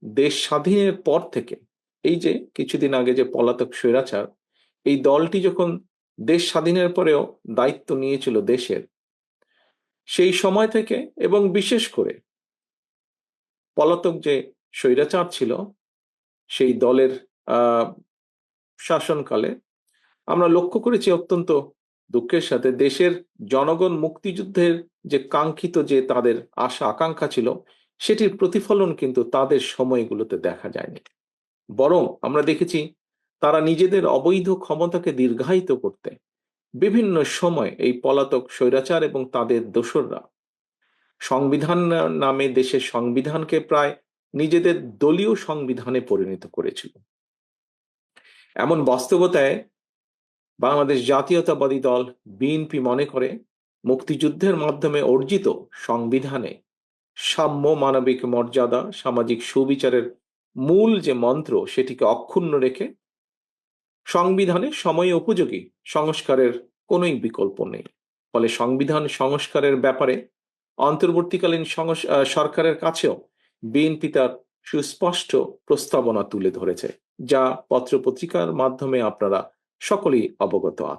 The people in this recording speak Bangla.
দেশ স্বাধীনের পর থেকে, এই যে কিছুদিন আগে যে পলাতক স্বৈরাচার, এই দলটি যখন দেশ স্বাধীনের পরেও দায়িত্ব নিয়েছিল দেশের, সেই সময় থেকে এবং বিশেষ করে পলাতক যে স্বৈরাচার ছিল সেই দলের শাসনকালে আমরা লক্ষ্য করেছি অত্যন্ত দুঃখের সাথে দেশের জনগণ মুক্তিযুদ্ধের যে কাঙ্ক্ষিত যে তাদের আশা আকাঙ্ক্ষা ছিল, সেটির প্রতিফলন কিন্তু তাদের সময়গুলোতে দেখা যায়নি। বরং আমরা দেখেছি তারা নিজেদের অবৈধ ক্ষমতাকে দীর্ঘায়িত করতে বিভিন্ন সময় এই পলাতক স্বৈরাচার এবং তাদের দোসররা সংবিধান নামে দেশের সংবিধানকে প্রায় নিজেদের দলীয় সংবিধানে পরিণত করেছিল। এমন বাস্তবতায় বাংলাদেশ জাতীয়তাবাদী দল বিএনপি মনে করে মুক্তিযুদ্ধের মাধ্যমে অর্জিত সংবিধানে সাম্য, মানবিক মর্যাদা, সামাজিক সুবিচারের মূল যে মন্ত্র সেটিকে অক্ষুণ্ণ রেখে সংবিধানে সময় উপযোগী সংস্কারের কোনো বিকল্প নেই। ফলে সংবিধান সংস্কারের ব্যাপারে অন্তর্বর্তীকালীন সরকারের কাছেও বিএনপি তার সুস্পষ্ট প্রস্তাবনা তুলে ধরেছে, যা পত্রপত্রিকার মাধ্যমে আপনারা সকলেই অবগত আছেন।